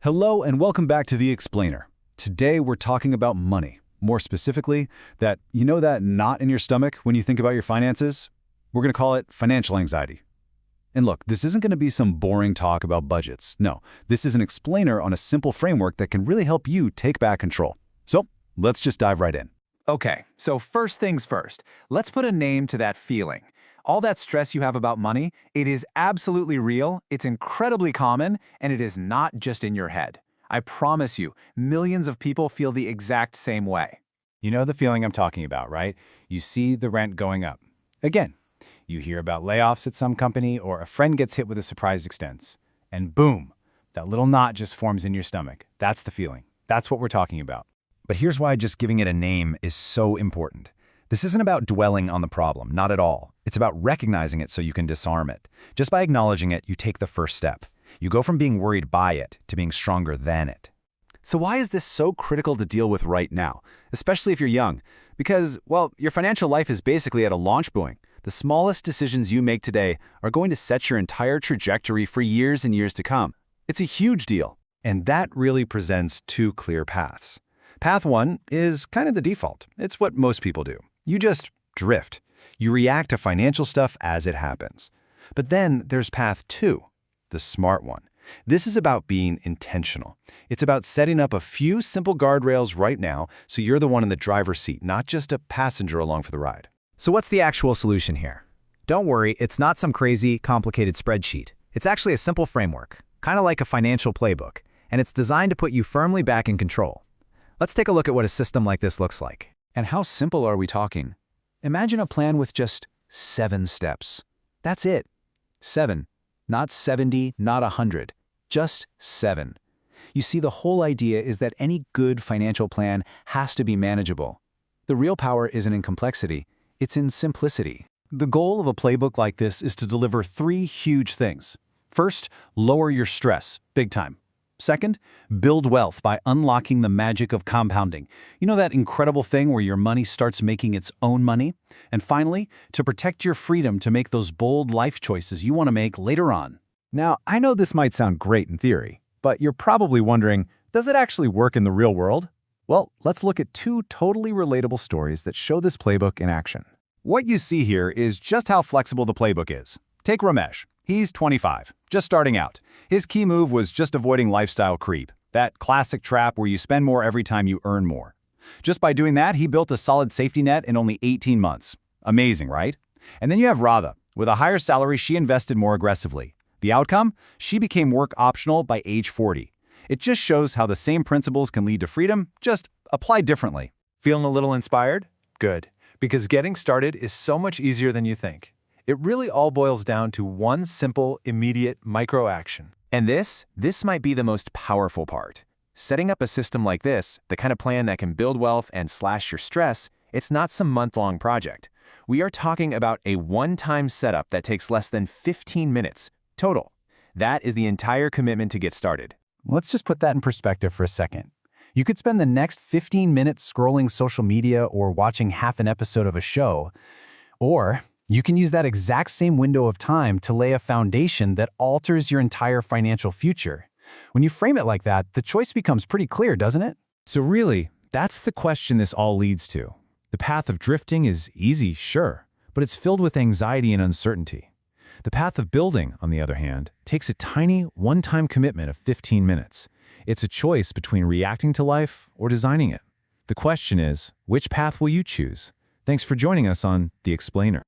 Hello and welcome back to The Explainer. Today we're talking about money. More specifically, that knot in your stomach when you think about your finances? We're going to call it financial anxiety. And look, this isn't going to be some boring talk about budgets. No, this is an explainer on a simple framework that can really help you take back control. So let's just dive right in. Okay, so first things first, let's put a name to that feeling. All that stress you have about money, it is absolutely real, it's incredibly common, and it is not just in your head. I promise you, millions of people feel the exact same way. You know the feeling I'm talking about, right? You see the rent going up. Again, you hear about layoffs at some company or a friend gets hit with a surprise expense. And boom, that little knot just forms in your stomach. That's the feeling. That's what we're talking about. But here's why just giving it a name is so important. This isn't about dwelling on the problem, not at all. It's about recognizing it so you can disarm it. Just by acknowledging it, you take the first step. You go from being worried by it to being stronger than it. So why is this so critical to deal with right now, especially if you're young? Because, well, your financial life is basically at a launch buoy. The smallest decisions you make today are going to set your entire trajectory for years and years to come. It's a huge deal. And that really presents two clear paths. Path one is kind of the default. It's what most people do. You just drift. You react to financial stuff as it happens. But then there's path two, the smart one. This is about being intentional. It's about setting up a few simple guardrails right now so you're the one in the driver's seat, not just a passenger along for the ride. So what's the actual solution here? Don't worry, it's not some crazy, complicated spreadsheet. It's actually a simple framework, kind of like a financial playbook, and it's designed to put you firmly back in control. Let's take a look at what a system like this looks like. And how simple are we talking? Imagine a plan with just 7 steps. That's it. 7. Not 70, not 100. Just 7. You see, the whole idea is that any good financial plan has to be manageable. The real power isn't in complexity, it's in simplicity. The goal of a playbook like this is to deliver 3 huge things. First, lower your stress, big time. Second, build wealth by unlocking the magic of compounding. You know that incredible thing where your money starts making its own money? And finally, to protect your freedom to make those bold life choices you want to make later on. Now, I know this might sound great in theory, but you're probably wondering, does it actually work in the real world? Well, let's look at 2 totally relatable stories that show this playbook in action. What you see here is just how flexible the playbook is. Take Ramesh. He's 25, just starting out. His key move was just avoiding lifestyle creep, that classic trap where you spend more every time you earn more. Just by doing that, he built a solid safety net in only 18 months. Amazing, right? And then you have Radha. With a higher salary, she invested more aggressively. The outcome? She became work optional by age 40. It just shows how the same principles can lead to freedom, just applied differently. Feeling a little inspired? Good, because getting started is so much easier than you think. It really all boils down to one simple, immediate micro action. And this might be the most powerful part. Setting up a system like this, the kind of plan that can build wealth and slash your stress, it's not some month-long project. We are talking about a one-time setup that takes less than 15 minutes total. That is the entire commitment to get started. Let's just put that in perspective for a second. You could spend the next 15 minutes scrolling social media or watching half an episode of a show, or you can use that exact same window of time to lay a foundation that alters your entire financial future. When you frame it like that, the choice becomes pretty clear, doesn't it? So really, that's the question this all leads to. The path of drifting is easy, sure, but it's filled with anxiety and uncertainty. The path of building, on the other hand, takes a tiny, one-time commitment of 15 minutes. It's a choice between reacting to life or designing it. The question is, which path will you choose? Thanks for joining us on The Explainer.